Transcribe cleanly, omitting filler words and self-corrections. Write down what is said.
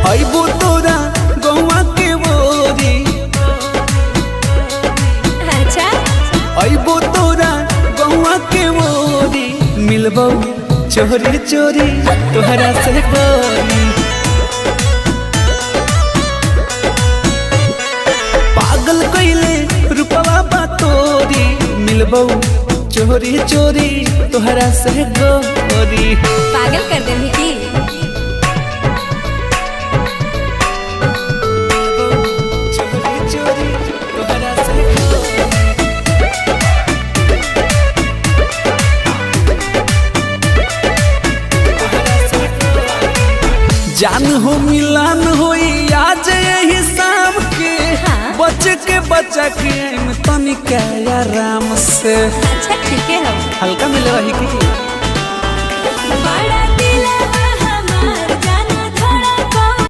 अइबो तोरा गौवा के बोरी। अच्छा अइबो तोरा गौवा के बोरी। मिलबो चोरी चोरी तोहरा से गोरी। पागल कइले रूपवा बा तोरी। मिलबो चोरी चोरी तोहरा से गोरी। पागल कर देनी की। चोरी चोरी तोहरा से गोरी। जान हो मिलान होई आज यही शाम के। हाँ। बचा के तनिका आराम से। अच्छा ठीक है हम हल्का मिले रही की।